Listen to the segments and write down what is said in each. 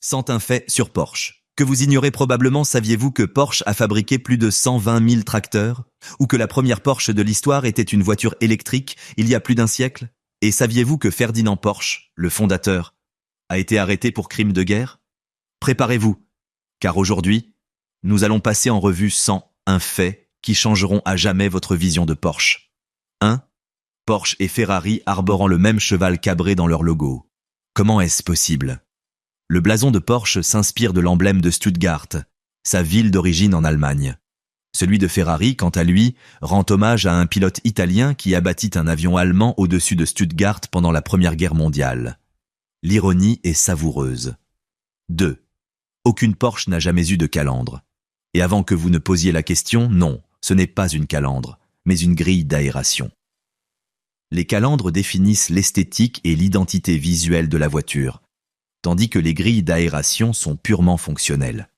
100 faits sur Porsche. Que vous ignorez probablement, saviez-vous que Porsche a fabriqué plus de 120 000 tracteurs? Ou que la première Porsche de l'histoire était une voiture électrique il y a plus d'un siècle? Et saviez-vous que Ferdinand Porsche, le fondateur, a été arrêté pour crime de guerre? Préparez-vous, car aujourd'hui, nous allons passer en revue 101 faits qui changeront à jamais votre vision de Porsche. 1. Porsche et Ferrari arborant le même cheval cabré dans leur logo. Comment est-ce possible? Le blason de Porsche s'inspire de l'emblème de Stuttgart, sa ville d'origine en Allemagne. Celui de Ferrari, quant à lui, rend hommage à un pilote italien qui abattit un avion allemand au-dessus de Stuttgart pendant la Première Guerre mondiale. L'ironie est savoureuse. 2. Aucune Porsche n'a jamais eu de calandre. Et avant que vous ne posiez la question, non, ce n'est pas une calandre, mais une grille d'aération. Les calandres définissent l'esthétique et l'identité visuelle de la voiture, tandis que les grilles d'aération sont purement fonctionnelles.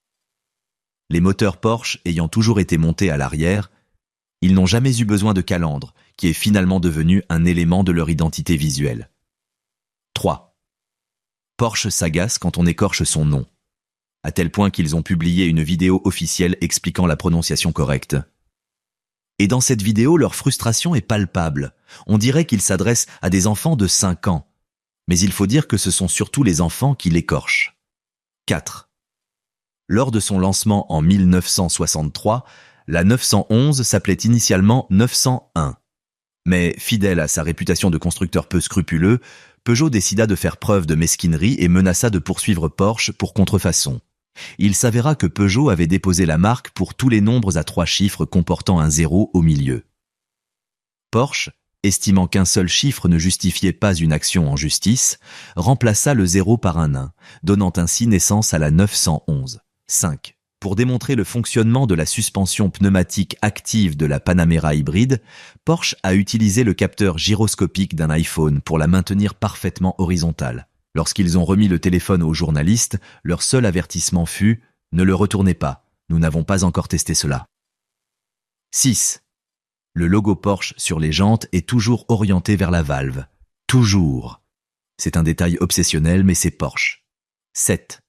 Les moteurs Porsche ayant toujours été montés à l'arrière, ils n'ont jamais eu besoin de calandre, qui est finalement devenu un élément de leur identité visuelle. 3. Porsche s'agace quand on écorche son nom, à tel point qu'ils ont publié une vidéo officielle expliquant la prononciation correcte. Et dans cette vidéo, leur frustration est palpable. On dirait qu'ils s'adressent à des enfants de 5 ans. Mais il faut dire que ce sont surtout les enfants qui l'écorchent. 4. Lors de son lancement en 1963, la 911 s'appelait initialement 901. Mais fidèle à sa réputation de constructeur peu scrupuleux, Peugeot décida de faire preuve de mesquinerie et menaça de poursuivre Porsche pour contrefaçon. Il s'avéra que Peugeot avait déposé la marque pour tous les nombres à 3 chiffres comportant un 0 au milieu. Porsche, estimant qu'un seul chiffre ne justifiait pas une action en justice, remplaça le 0 par un 1, donnant ainsi naissance à la 911. 5. Pour démontrer le fonctionnement de la suspension pneumatique active de la Panamera hybride, Porsche a utilisé le capteur gyroscopique d'un iPhone pour la maintenir parfaitement horizontale. Lorsqu'ils ont remis le téléphone aux journalistes, leur seul avertissement fut « Ne le retournez pas, nous n'avons pas encore testé cela ». 6. Le logo Porsche sur les jantes est toujours orienté vers la valve. Toujours. C'est un détail obsessionnel, mais c'est Porsche. 7.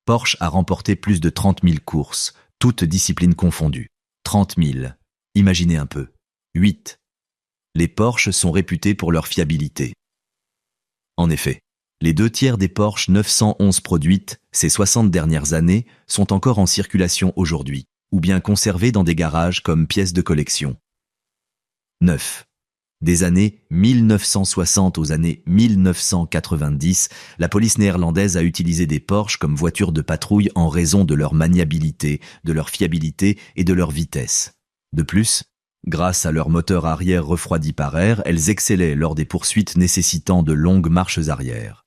Porsche a remporté plus de 30 000 courses, toutes disciplines confondues. 30 000. Imaginez un peu. 8. Les Porsche sont réputés pour leur fiabilité. En effet, les 2/3 des Porsche 911 produites ces 60 dernières années sont encore en circulation aujourd'hui, ou bien conservées dans des garages comme pièces de collection. 9. Des années 1960 aux années 1990, la police néerlandaise a utilisé des Porsche comme voitures de patrouille en raison de leur maniabilité, de leur fiabilité et de leur vitesse. De plus, grâce à leur moteur arrière refroidi par air, elles excellaient lors des poursuites nécessitant de longues marches arrière.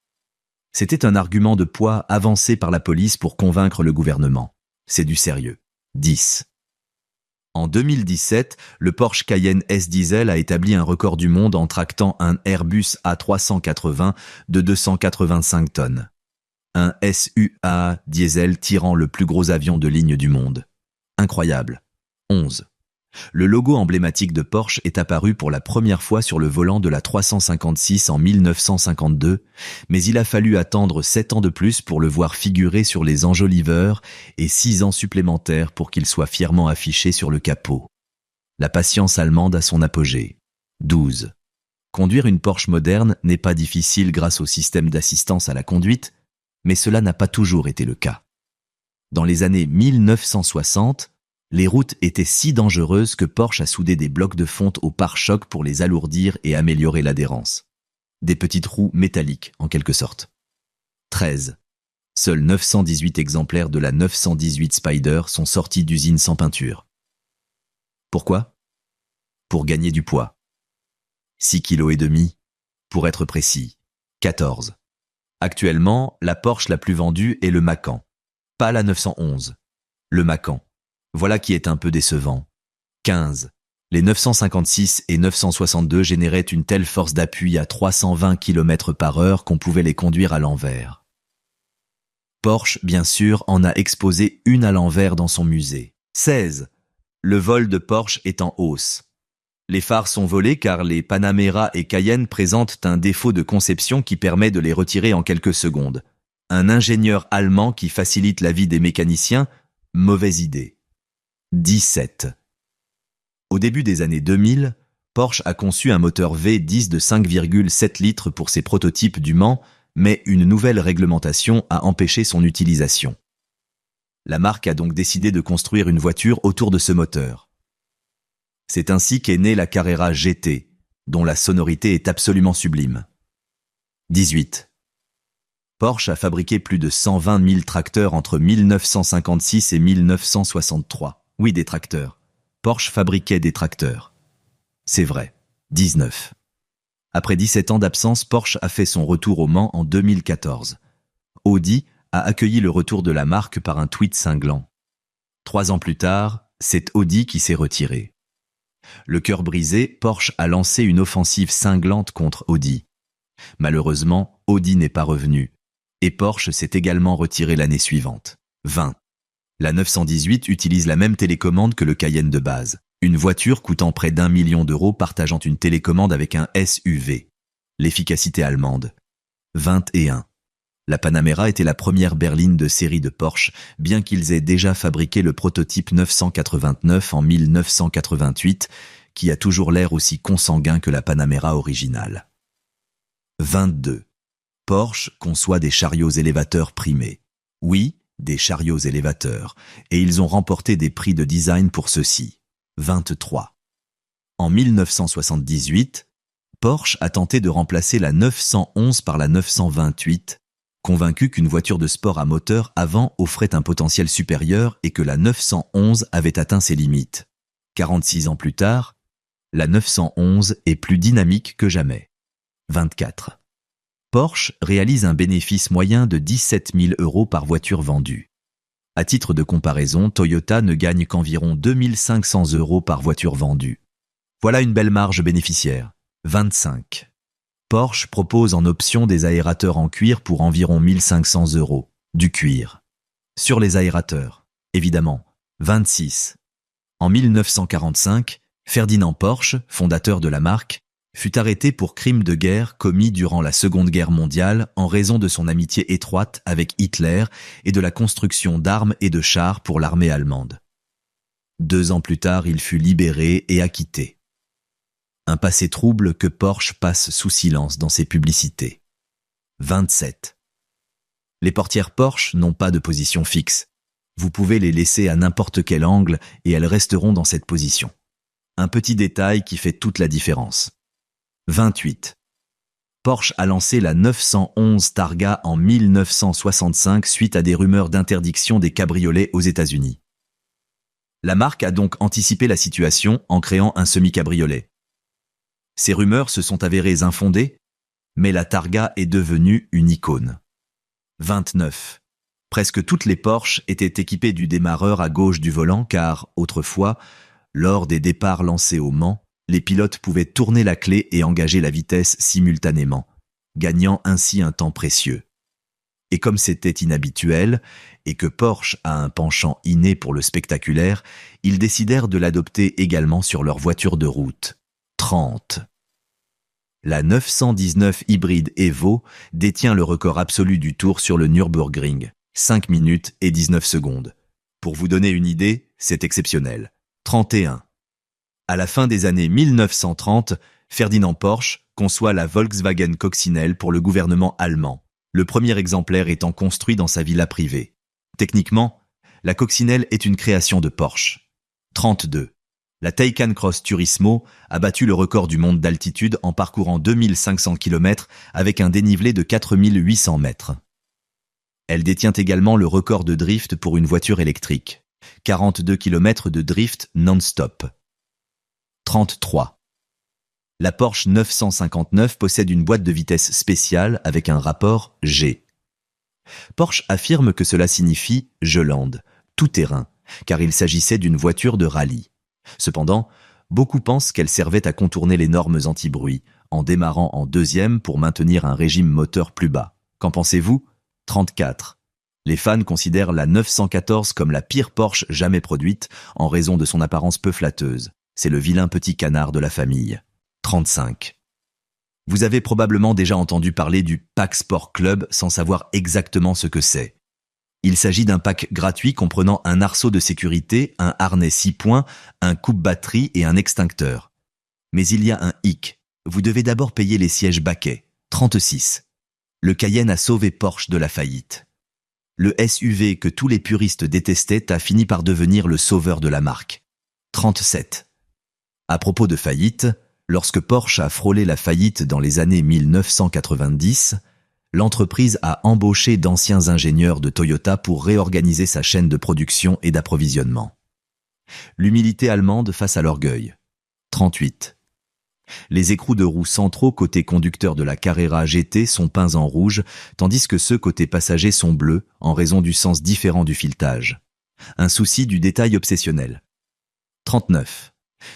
C'était un argument de poids avancé par la police pour convaincre le gouvernement. C'est du sérieux. 10. En 2017, le Porsche Cayenne S Diesel a établi un record du monde en tractant un Airbus A380 de 285 tonnes. Un SUA diesel tirant le plus gros avion de ligne du monde. Incroyable. 11. Le logo emblématique de Porsche est apparu pour la première fois sur le volant de la 356 en 1952, mais il a fallu attendre 7 ans de plus pour le voir figurer sur les enjoliveurs et 6 ans supplémentaires pour qu'il soit fièrement affiché sur le capot. La patience allemande a son apogée. 12. Conduire une Porsche moderne n'est pas difficile grâce au système d'assistance à la conduite, mais cela n'a pas toujours été le cas. Dans les années 1960, les routes étaient si dangereuses que Porsche a soudé des blocs de fonte au pare-choc pour les alourdir et améliorer l'adhérence. Des petites roues métalliques, en quelque sorte. 13. Seuls 918 exemplaires de la 918 Spider sont sortis d'usine sans peinture. Pourquoi? Pour gagner du poids. 6,5 kg, pour être précis. 14. Actuellement, la Porsche la plus vendue est le Macan. Pas la 911. Le Macan. Voilà qui est un peu décevant. 15. Les 956 et 962 généraient une telle force d'appui à 320 km/h qu'on pouvait les conduire à l'envers. Porsche, bien sûr, en a exposé une à l'envers dans son musée. 16. Le vol de Porsche est en hausse. Les phares sont volés car les Panamera et Cayenne présentent un défaut de conception qui permet de les retirer en quelques secondes. Un ingénieur allemand qui facilite la vie des mécaniciens? Mauvaise idée. 17. Au début des années 2000, Porsche a conçu un moteur V10 de 5,7 litres pour ses prototypes du Mans, mais une nouvelle réglementation a empêché son utilisation. La marque a donc décidé de construire une voiture autour de ce moteur. C'est ainsi qu'est née la Carrera GT, dont la sonorité est absolument sublime. 18. Porsche a fabriqué plus de 120 000 tracteurs entre 1956 et 1963. Oui, des tracteurs. Porsche fabriquait des tracteurs. C'est vrai. 19. Après 17 ans d'absence, Porsche a fait son retour au Mans en 2014. Audi a accueilli le retour de la marque par un tweet cinglant. 3 ans plus tard, c'est Audi qui s'est retiré. Le cœur brisé, Porsche a lancé une offensive cinglante contre Audi. Malheureusement, Audi n'est pas revenu. Et Porsche s'est également retiré l'année suivante. 20. La 918 utilise la même télécommande que le Cayenne de base. Une voiture coûtant près d'1 million d'euros partageant une télécommande avec un SUV. L'efficacité allemande. 21. La Panamera était la première berline de série de Porsche, bien qu'ils aient déjà fabriqué le prototype 989 en 1988, qui a toujours l'air aussi consanguin que la Panamera originale. 22. Porsche conçoit des chariots élévateurs primés. Oui, des chariots élévateurs, et ils ont remporté des prix de design pour ceux-ci. 23. En 1978, Porsche a tenté de remplacer la 911 par la 928, convaincu qu'une voiture de sport à moteur avant offrait un potentiel supérieur et que la 911 avait atteint ses limites. 46 ans plus tard, la 911 est plus dynamique que jamais. 24. Porsche réalise un bénéfice moyen de 17 000 € par voiture vendue. À titre de comparaison, Toyota ne gagne qu'environ 2 500 € par voiture vendue. Voilà une belle marge bénéficiaire. 25. Porsche propose en option des aérateurs en cuir pour environ 1 500 €. Du cuir. Sur les aérateurs, évidemment. 26. En 1945, Ferdinand Porsche, fondateur de la marque, fut arrêté pour crime de guerre commis durant la Seconde Guerre mondiale en raison de son amitié étroite avec Hitler et de la construction d'armes et de chars pour l'armée allemande. 2 ans plus tard, il fut libéré et acquitté. Un passé trouble que Porsche passe sous silence dans ses publicités. 27. Les portières Porsche n'ont pas de position fixe. Vous pouvez les laisser à n'importe quel angle et elles resteront dans cette position. Un petit détail qui fait toute la différence. 28. Porsche a lancé la 911 Targa en 1965 suite à des rumeurs d'interdiction des cabriolets aux États-Unis. La marque a donc anticipé la situation en créant un semi-cabriolet. Ces rumeurs se sont avérées infondées, mais la Targa est devenue une icône. 29. Presque toutes les Porsche étaient équipées du démarreur à gauche du volant car, autrefois, lors des départs lancés au Mans, les pilotes pouvaient tourner la clé et engager la vitesse simultanément, gagnant ainsi un temps précieux. Et comme c'était inhabituel, et que Porsche a un penchant inné pour le spectaculaire, ils décidèrent de l'adopter également sur leur voiture de route. 30. La 919 hybride Evo détient le record absolu du tour sur le Nürburgring, 5 minutes et 19 secondes. Pour vous donner une idée, c'est exceptionnel. 31. À la fin des années 1930, Ferdinand Porsche conçoit la Volkswagen Coccinelle pour le gouvernement allemand, le premier exemplaire étant construit dans sa villa privée. Techniquement, la Coccinelle est une création de Porsche. 32. La Taycan Cross Turismo a battu le record du monde d'altitude en parcourant 2500 km avec un dénivelé de 4800 mètres. Elle détient également le record de drift pour une voiture électrique. 42 km de drift non-stop. 33. La Porsche 959 possède une boîte de vitesse spéciale avec un rapport G. Porsche affirme que cela signifie « je lande », tout-terrain, car il s'agissait d'une voiture de rallye. Cependant, beaucoup pensent qu'elle servait à contourner les normes anti-bruit, en démarrant en deuxième pour maintenir un régime moteur plus bas. Qu'en pensez-vous ? 34. Les fans considèrent la 914 comme la pire Porsche jamais produite en raison de son apparence peu flatteuse. C'est le vilain petit canard de la famille. 35. Vous avez probablement déjà entendu parler du Pack Sport Club sans savoir exactement ce que c'est. Il s'agit d'un pack gratuit comprenant un arceau de sécurité, un harnais 6 points, un coupe-batterie et un extincteur. Mais il y a un hic. Vous devez d'abord payer les sièges baquets, 36. Le Cayenne a sauvé Porsche de la faillite. Le SUV que tous les puristes détestaient a fini par devenir le sauveur de la marque. 37. À propos de faillite, lorsque Porsche a frôlé la faillite dans les années 1990, l'entreprise a embauché d'anciens ingénieurs de Toyota pour réorganiser sa chaîne de production et d'approvisionnement. L'humilité allemande face à l'orgueil. 38. Les écrous de roue centraux côté conducteur de la Carrera GT sont peints en rouge, tandis que ceux côté passager sont bleus en raison du sens différent du filetage. Un souci du détail obsessionnel. 39.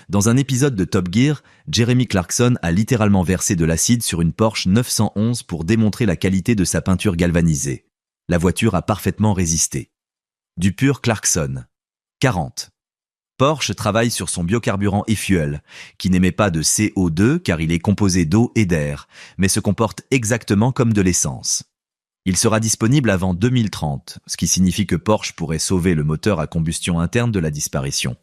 Dans un épisode de Top Gear, Jeremy Clarkson a littéralement versé de l'acide sur une Porsche 911 pour démontrer la qualité de sa peinture galvanisée. La voiture a parfaitement résisté. Du pur Clarkson. 40. Porsche travaille sur son biocarburant e-fuel, qui n'émet pas de CO2 car il est composé d'eau et d'air, mais se comporte exactement comme de l'essence. Il sera disponible avant 2030, ce qui signifie que Porsche pourrait sauver le moteur à combustion interne de la disparition.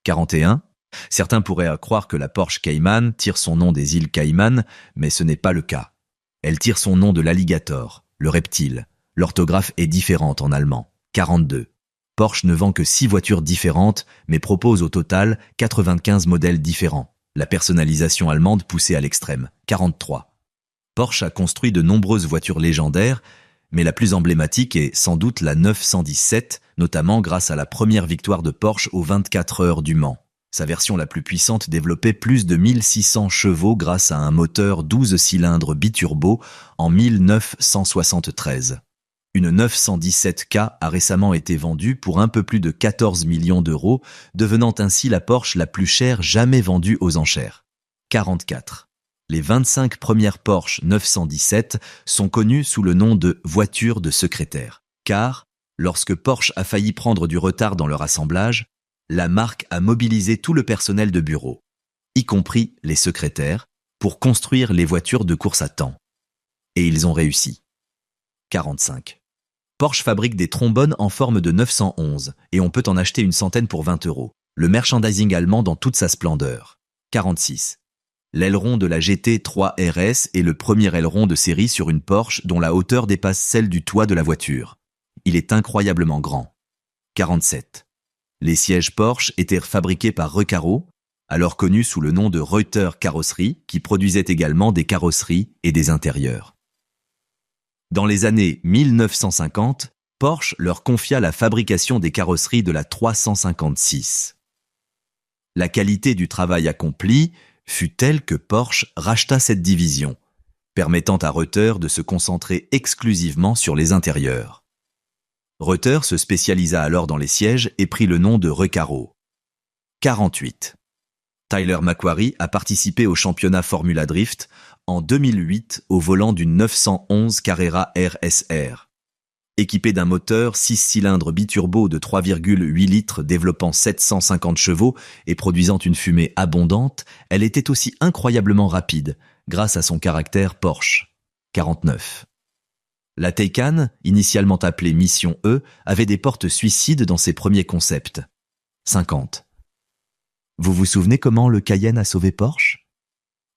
41. Certains pourraient croire que la Porsche Cayman tire son nom des îles Caïman, mais ce n'est pas le cas. Elle tire son nom de l'alligator, le reptile. L'orthographe est différente en allemand. 42. Porsche ne vend que 6 voitures différentes, mais propose au total 95 modèles différents. La personnalisation allemande poussée à l'extrême. 43. Porsche a construit de nombreuses voitures légendaires, mais la plus emblématique est sans doute la 917, notamment grâce à la première victoire de Porsche aux 24 heures du Mans. Sa version la plus puissante développait plus de 1600 chevaux grâce à un moteur 12 cylindres biturbo en 1973. Une 917K a récemment été vendue pour un peu plus de 14 millions d'euros, devenant ainsi la Porsche la plus chère jamais vendue aux enchères. 44. Les 25 premières Porsche 917 sont connues sous le nom de voitures de secrétaire. Car, lorsque Porsche a failli prendre du retard dans leur assemblage, la marque a mobilisé tout le personnel de bureau, y compris les secrétaires, pour construire les voitures de course à temps. Et ils ont réussi. 45. Porsche fabrique des trombones en forme de 911 et on peut en acheter une centaine pour 20 €. Le merchandising allemand dans toute sa splendeur. 46. L'aileron de la GT3 RS est le premier aileron de série sur une Porsche dont la hauteur dépasse celle du toit de la voiture. Il est incroyablement grand. 47. Les sièges Porsche étaient fabriqués par Recaro, alors connu sous le nom de Reuter Carrosserie, qui produisait également des carrosseries et des intérieurs. Dans les années 1950, Porsche leur confia la fabrication des carrosseries de la 356. La qualité du travail accompli fut telle que Porsche racheta cette division, permettant à Reuter de se concentrer exclusivement sur les intérieurs. Reuter se spécialisa alors dans les sièges et prit le nom de Recaro. 48. Tyler McQuarrie a participé au championnat Formula Drift en 2008 au volant d'une 911 Carrera RSR. Équipée d'un moteur 6 cylindres biturbo de 3,8 litres développant 750 chevaux et produisant une fumée abondante, elle était aussi incroyablement rapide grâce à son caractère Porsche. 49. La Taycan, initialement appelée Mission E, avait des portes suicides dans ses premiers concepts. 50. Vous vous souvenez comment le Cayenne a sauvé Porsche ?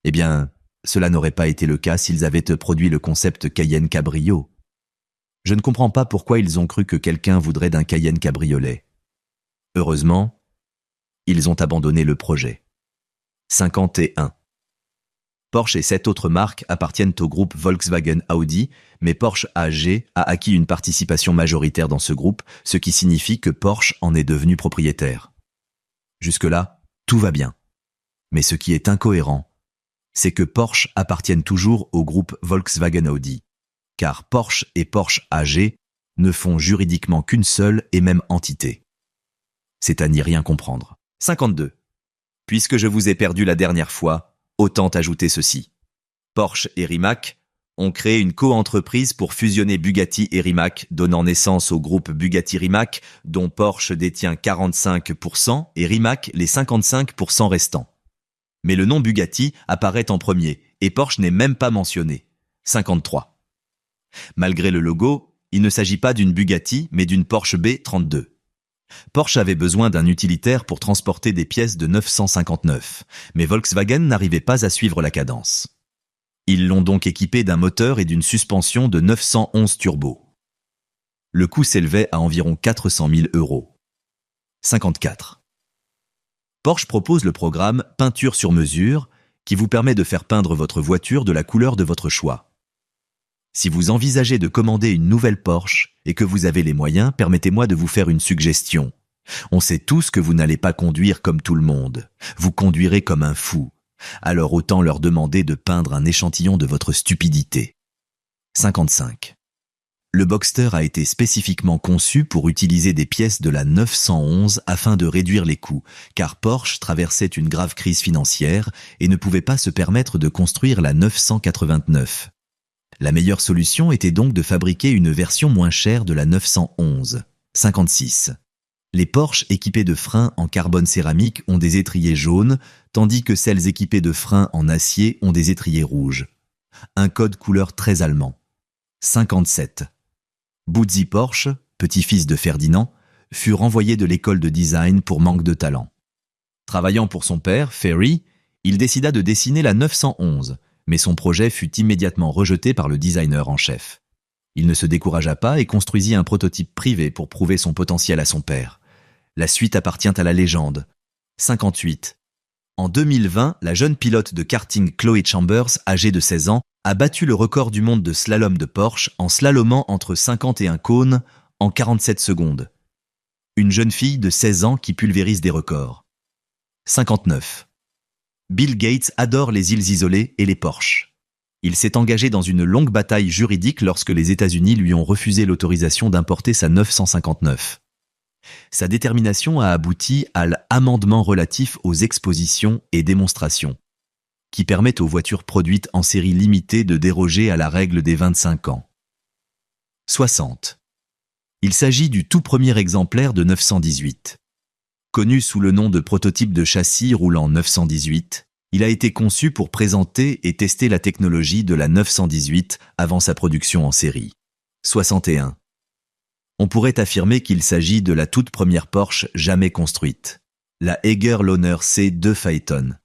Eh bien, cela n'aurait pas été le cas s'ils avaient produit le concept Cayenne Cabrio. Je ne comprends pas pourquoi ils ont cru que quelqu'un voudrait d'un Cayenne cabriolet. Heureusement, ils ont abandonné le projet. 51. Porsche et 7 autres marques appartiennent au groupe Volkswagen Audi, mais Porsche AG a acquis une participation majoritaire dans ce groupe, ce qui signifie que Porsche en est devenu propriétaire. Jusque-là, tout va bien. Mais ce qui est incohérent, c'est que Porsche appartienne toujours au groupe Volkswagen Audi, car Porsche et Porsche AG ne font juridiquement qu'une seule et même entité. C'est à n'y rien comprendre. 52. Puisque je vous ai perdu la dernière fois, autant ajouter ceci. Porsche et Rimac ont créé une co-entreprise pour fusionner Bugatti et Rimac, donnant naissance au groupe Bugatti-Rimac, dont Porsche détient 45% et Rimac les 55% restants. Mais le nom Bugatti apparaît en premier, et Porsche n'est même pas mentionné. 53. Malgré le logo, il ne s'agit pas d'une Bugatti, mais d'une Porsche B32. Porsche avait besoin d'un utilitaire pour transporter des pièces de 959, mais Volkswagen n'arrivait pas à suivre la cadence. Ils l'ont donc équipé d'un moteur et d'une suspension de 911 turbo. Le coût s'élevait à environ 400 000 €. 54. Porsche propose le programme Peinture sur mesure, qui vous permet de faire peindre votre voiture de la couleur de votre choix. Si vous envisagez de commander une nouvelle Porsche et que vous avez les moyens, permettez-moi de vous faire une suggestion. On sait tous que vous n'allez pas conduire comme tout le monde. Vous conduirez comme un fou. Alors autant leur demander de peindre un échantillon de votre stupidité. 55. Le Boxster a été spécifiquement conçu pour utiliser des pièces de la 911 afin de réduire les coûts, car Porsche traversait une grave crise financière et ne pouvait pas se permettre de construire la 989. La meilleure solution était donc de fabriquer une version moins chère de la 911. 56. Les Porsche équipés de freins en carbone céramique ont des étriers jaunes, tandis que celles équipées de freins en acier ont des étriers rouges. Un code couleur très allemand. 57. Buzzi Porsche, petit-fils de Ferdinand, fut renvoyé de l'école de design pour manque de talent. Travaillant pour son père, Ferry, il décida de dessiner la 911, mais son projet fut immédiatement rejeté par le designer en chef. Il ne se découragea pas et construisit un prototype privé pour prouver son potentiel à son père. La suite appartient à la légende. 58. En 2020, la jeune pilote de karting Chloé Chambers, âgée de 16 ans, a battu le record du monde de slalom de Porsche en slalomant entre 51 cônes en 47 secondes. Une jeune fille de 16 ans qui pulvérise des records. 59. Bill Gates adore les îles isolées et les Porsche. Il s'est engagé dans une longue bataille juridique lorsque les États-Unis lui ont refusé l'autorisation d'importer sa 959. Sa détermination a abouti à l'amendement relatif aux expositions et démonstrations, qui permet aux voitures produites en série limitée de déroger à la règle des 25 ans. 60. Il s'agit du tout premier exemplaire de 918. Connu sous le nom de prototype de châssis roulant 918, il a été conçu pour présenter et tester la technologie de la 918 avant sa production en série. 61. On pourrait affirmer qu'il s'agit de la toute première Porsche jamais construite, la Eiger Lohner C2 Phaeton.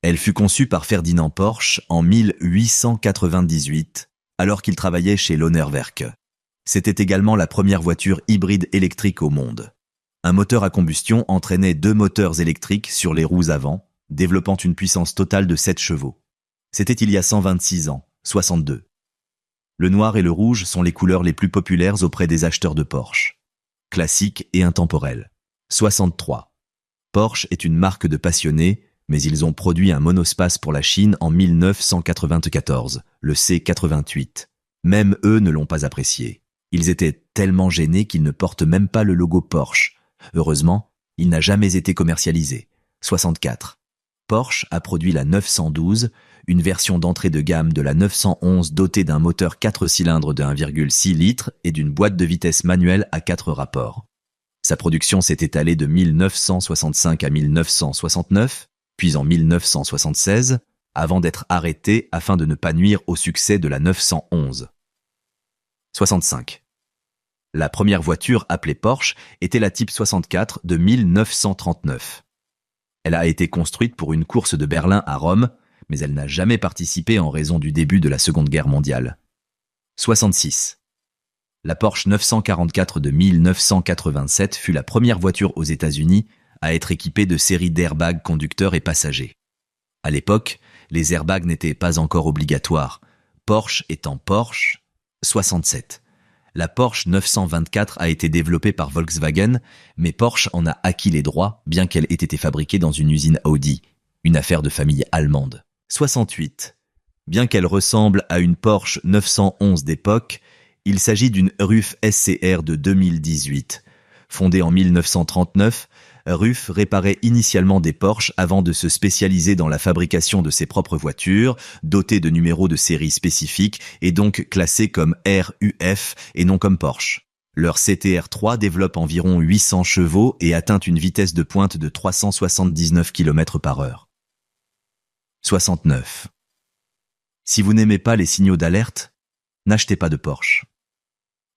Elle fut conçue par Ferdinand Porsche en 1898, alors qu'il travaillait chez Lohner Werke. C'était également la première voiture hybride électrique au monde. Un moteur à combustion entraînait 2 moteurs électriques sur les roues avant, développant une puissance totale de 7 chevaux. C'était il y a 126 ans, 62. Le noir et le rouge sont les couleurs les plus populaires auprès des acheteurs de Porsche. Classique et intemporel. 63. Porsche est une marque de passionnés, mais ils ont produit un monospace pour la Chine en 1994, le C88. Même eux ne l'ont pas apprécié. Ils étaient tellement gênés qu'ils ne portent même pas le logo Porsche. Heureusement, il n'a jamais été commercialisé. 64. Porsche a produit la 912, une version d'entrée de gamme de la 911 dotée d'un moteur 4 cylindres de 1,6 litres et d'une boîte de vitesse manuelle à 4 rapports. Sa production s'est étalée de 1965 à 1969, puis en 1976, avant d'être arrêtée afin de ne pas nuire au succès de la 911. 65. La première voiture appelée Porsche était la Type 64 de 1939. Elle a été construite pour une course de Berlin à Rome, mais elle n'a jamais participé en raison du début de la Seconde Guerre mondiale. 66. La Porsche 944 de 1987 fut la première voiture aux États-Unis à être équipée de séries d'airbags conducteurs et passagers. À l'époque, les airbags n'étaient pas encore obligatoires, Porsche étant Porsche. 67. La Porsche 924 a été développée par Volkswagen, mais Porsche en a acquis les droits, bien qu'elle ait été fabriquée dans une usine Audi, une affaire de famille allemande. 68. Bien qu'elle ressemble à une Porsche 911 d'époque, il s'agit d'une RUF SCR de 2018. Fondée en 1939, RUF réparait initialement des Porsche avant de se spécialiser dans la fabrication de ses propres voitures, dotées de numéros de série spécifiques et donc classées comme RUF et non comme Porsche. Leur CTR3 développe environ 800 chevaux et atteint une vitesse de pointe de 379 km/h. 69. Si vous n'aimez pas les signaux d'alerte, n'achetez pas de Porsche.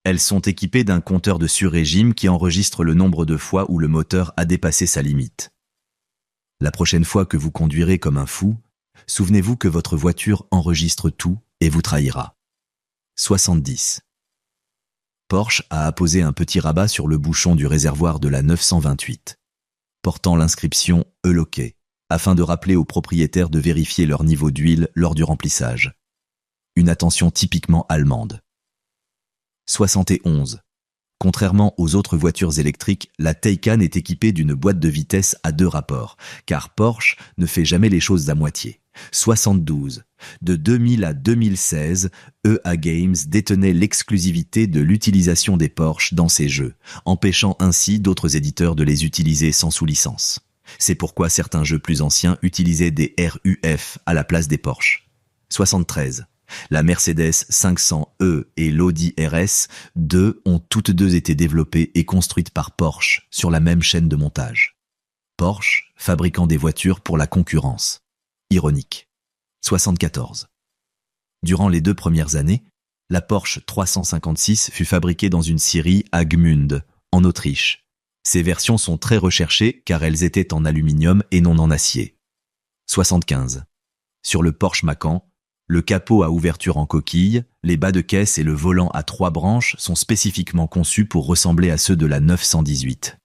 Elles sont équipées d'un compteur de sur-régime qui enregistre le nombre de fois où le moteur a dépassé sa limite. La prochaine fois que vous conduirez comme un fou, souvenez-vous que votre voiture enregistre tout et vous trahira. 70. Porsche a apposé un petit rabat sur le bouchon du réservoir de la 928, portant l'inscription « Eloqué » afin de rappeler aux propriétaires de vérifier leur niveau d'huile lors du remplissage. Une attention typiquement allemande. 71. Contrairement aux autres voitures électriques, la Taycan est équipée d'une boîte de vitesse à 2 rapports, car Porsche ne fait jamais les choses à moitié. 72. De 2000 à 2016, EA Games détenait l'exclusivité de l'utilisation des Porsche dans ses jeux, empêchant ainsi d'autres éditeurs de les utiliser sans sous-licence. C'est pourquoi certains jeux plus anciens utilisaient des RUF à la place des Porsche. 73. La Mercedes 500e et l'Audi RS2 ont toutes deux été développées et construites par Porsche sur la même chaîne de montage. Porsche, fabricant des voitures pour la concurrence. Ironique. 74. Durant les 2 premières années, la Porsche 356 fut fabriquée dans une scierie à Gmünd, en Autriche. Ces versions sont très recherchées car elles étaient en aluminium et non en acier. 75. Sur le Porsche Macan, le capot à ouverture en coquille, les bas de caisse et le volant à 3 branches sont spécifiquement conçus pour ressembler à ceux de la 918.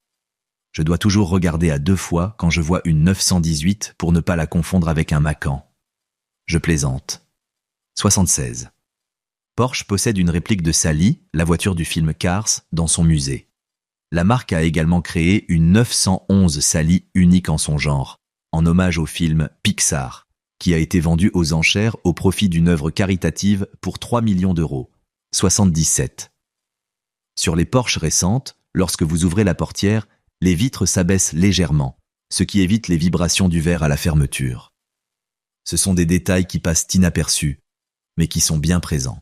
Je dois toujours regarder à 2 fois quand je vois une 918 pour ne pas la confondre avec un Macan. Je plaisante. 76. Porsche possède une réplique de Sally, la voiture du film Cars, dans son musée. La marque a également créé une 911 Sally unique en son genre, en hommage au film Pixar, qui a été vendue aux enchères au profit d'une œuvre caritative pour 3 millions d'euros. 77. Sur les Porsche récentes, lorsque vous ouvrez la portière, les vitres s'abaissent légèrement, ce qui évite les vibrations du verre à la fermeture. Ce sont des détails qui passent inaperçus, mais qui sont bien présents.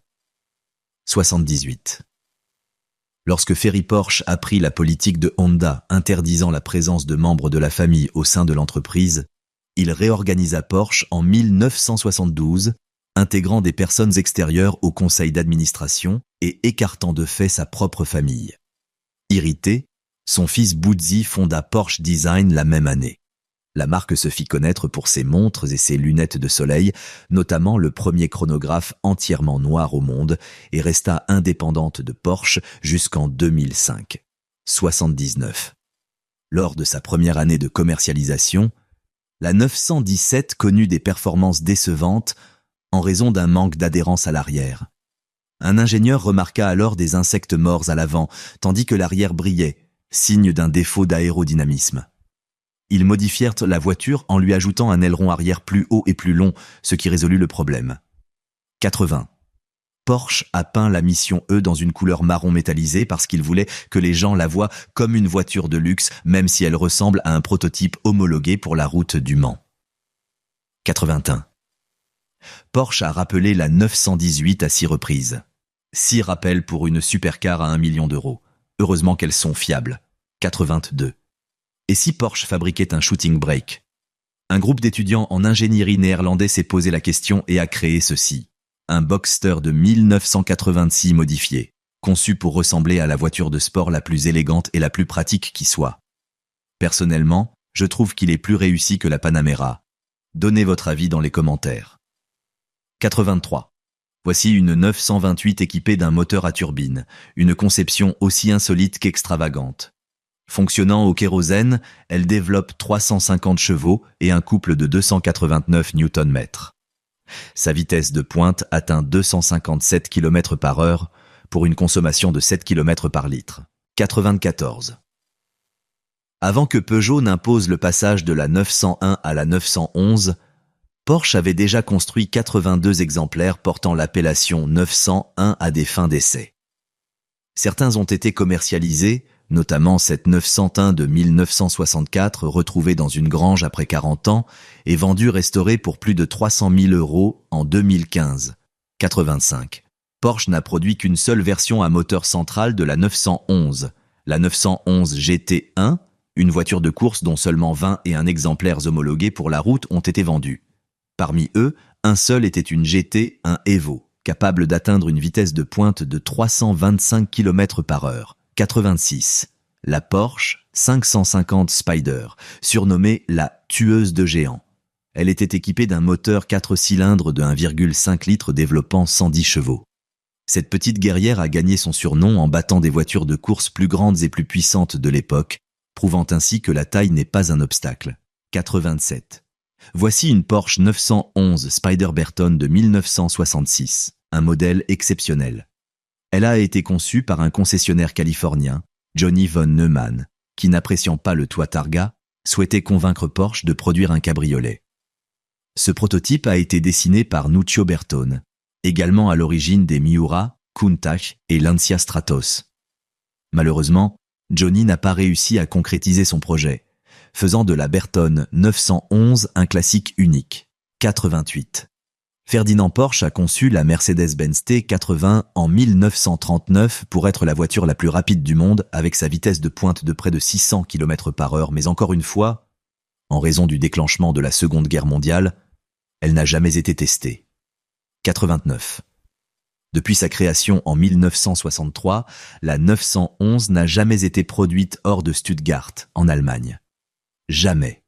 78. Lorsque Ferry Porsche apprit la politique de Honda interdisant la présence de membres de la famille au sein de l'entreprise, il réorganisa Porsche en 1972, intégrant des personnes extérieures au conseil d'administration et écartant de fait sa propre famille. Irrité, son fils Buzzi fonda Porsche Design la même année. La marque se fit connaître pour ses montres et ses lunettes de soleil, notamment le premier chronographe entièrement noir au monde, et resta indépendante de Porsche jusqu'en 2005. 79. Lors de sa première année de commercialisation, la 917 connut des performances décevantes en raison d'un manque d'adhérence à l'arrière. Un ingénieur remarqua alors des insectes morts à l'avant, tandis que l'arrière brillait, signe d'un défaut d'aérodynamisme. Ils modifièrent la voiture en lui ajoutant un aileron arrière plus haut et plus long, ce qui résolut le problème. 80. Porsche a peint la Mission E dans une couleur marron métallisé parce qu'il voulait que les gens la voient comme une voiture de luxe, même si elle ressemble à un prototype homologué pour la route du Mans. 81. Porsche a rappelé la 918 à 6 reprises. 6 rappels pour une supercar à 1 million d'euros. Heureusement qu'elles sont fiables. 82. Et si Porsche fabriquait un shooting brake? Un groupe d'étudiants en ingénierie néerlandais s'est posé la question et a créé ceci. Un Boxster de 1986 modifié, conçu pour ressembler à la voiture de sport la plus élégante et la plus pratique qui soit. Personnellement, je trouve qu'il est plus réussi que la Panamera. Donnez votre avis dans les commentaires. 83. Voici une 928 équipée d'un moteur à turbine, une conception aussi insolite qu'extravagante. Fonctionnant au kérosène, elle développe 350 chevaux et un couple de 289 Nm. Sa vitesse de pointe atteint 257 km/h pour une consommation de 7 km par litre. 94. Avant que Peugeot n'impose le passage de la 901 à la 911, Porsche avait déjà construit 82 exemplaires portant l'appellation 901 à des fins d'essai. Certains ont été commercialisés, notamment cette 901 de 1964 retrouvée dans une grange après 40 ans et vendue restaurée pour plus de 300 000 € en 2015. 85. Porsche n'a produit qu'une seule version à moteur central de la 911, la 911 GT1, une voiture de course dont seulement 21 exemplaires homologués pour la route ont été vendus. Parmi eux, Un seul était une GT, un Evo, capable d'atteindre une vitesse de pointe de 325 km/h, 86. La Porsche 550 Spider, surnommée la tueuse de géants. Elle était équipée d'un moteur 4 cylindres de 1,5 litres développant 110 chevaux. Cette petite guerrière a gagné son surnom en battant des voitures de course plus grandes et plus puissantes de l'époque, prouvant ainsi que la taille n'est pas un obstacle. 87. Voici une Porsche 911 Spider Berton de 1966, un modèle exceptionnel. Elle a été conçue par un concessionnaire californien, Johnny von Neumann, qui n'appréciant pas le toit Targa, souhaitait convaincre Porsche de produire un cabriolet. Ce prototype a été dessiné par Nuccio Bertone, également à l'origine des Miura, Countach et Lancia Stratos. Malheureusement, Johnny n'a pas réussi à concrétiser son projet, faisant de la Berton 911 un classique unique. 88. Ferdinand Porsche a conçu la Mercedes-Benz T80 en 1939 pour être la voiture la plus rapide du monde avec sa vitesse de pointe de près de 600 km/h, mais encore une fois, en raison du déclenchement de la Seconde Guerre mondiale, elle n'a jamais été testée. 89. Depuis sa création en 1963, la 911 n'a jamais été produite hors de Stuttgart, en Allemagne. Jamais.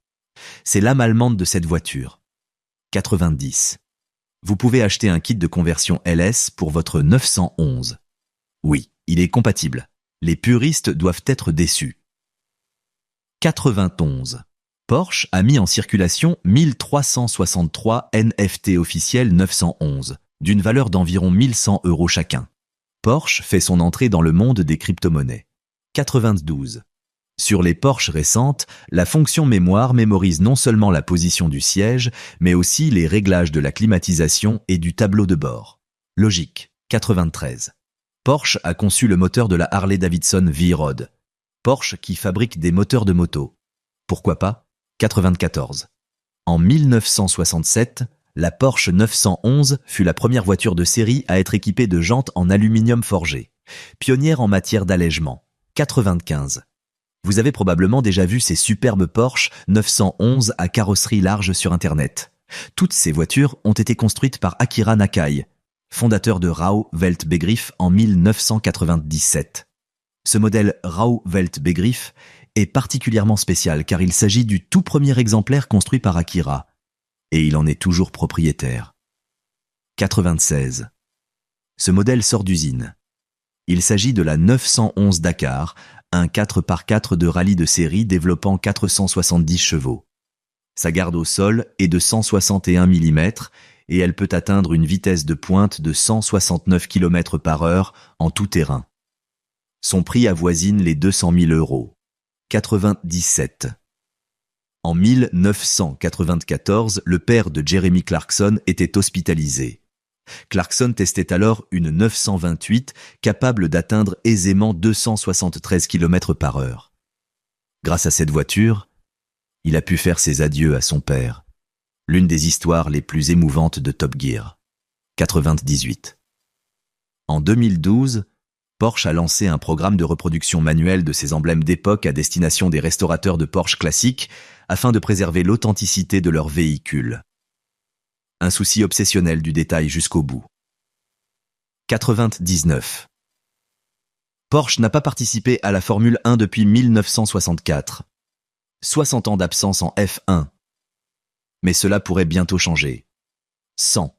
C'est l'âme allemande de cette voiture. 90. Vous pouvez acheter un kit de conversion LS pour votre 911. Oui, il est compatible. Les puristes doivent être déçus. 91. Porsche a mis en circulation 1363 NFT officiels 911, d'une valeur d'environ 1100 € chacun. Porsche fait son entrée dans le monde des crypto-monnaies. 92. Sur les Porsche récentes, la fonction mémoire mémorise non seulement la position du siège, mais aussi les réglages de la climatisation et du tableau de bord. Logique. 93. Porsche a conçu le moteur de la Harley-Davidson V-Rod. Porsche qui fabrique des moteurs de moto. Pourquoi pas ? 94. En 1967, la Porsche 911 fut la première voiture de série à être équipée de jantes en aluminium forgé, pionnière en matière d'allègement. 95. Vous avez probablement déjà vu ces superbes Porsche 911 à carrosserie large sur Internet. Toutes ces voitures ont été construites par Akira Nakai, fondateur de Rau-Welt-Begriff en 1997. Ce modèle Rau-Welt-Begriff est particulièrement spécial car il s'agit du tout premier exemplaire construit par Akira, et il en est toujours propriétaire. 96. Ce modèle sort d'usine. Il s'agit de la 911 Dakar, un 4x4 de rallye de série développant 470 chevaux. Sa garde au sol est de 161 mm et elle peut atteindre une vitesse de pointe de 169 km/h en tout terrain. Son prix avoisine les 200 000 €. 97. En 1994, le père de Jeremy Clarkson était hospitalisé. Clarkson testait alors une 928 capable d'atteindre aisément 273 km/h. Grâce à cette voiture, il a pu faire ses adieux à son père, l'une des histoires les plus émouvantes de Top Gear. 98. En 2012, Porsche a lancé un programme de reproduction manuelle de ses emblèmes d'époque à destination des restaurateurs de Porsche classiques afin de préserver l'authenticité de leur véhicule. Un souci obsessionnel du détail jusqu'au bout. 99. Porsche n'a pas participé à la Formule 1 depuis 1964. 60 ans d'absence en F1. Mais cela pourrait bientôt changer. 100.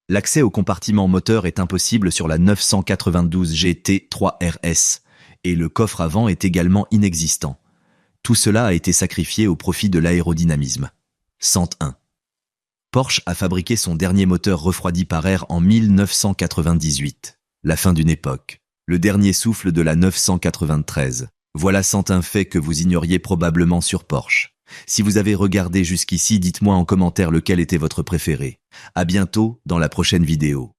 L'accès au compartiment moteur est impossible sur la 992 GT3 RS et le coffre avant est également inexistant. Tout cela a été sacrifié au profit de l'aérodynamisme. 101. Porsche a fabriqué son dernier moteur refroidi par air en 1998. La fin d'une époque. Le dernier souffle de la 993. Voilà 101 faits que vous ignoriez probablement sur Porsche. Si vous avez regardé jusqu'ici, dites-moi en commentaire lequel était votre préféré. À bientôt dans la prochaine vidéo.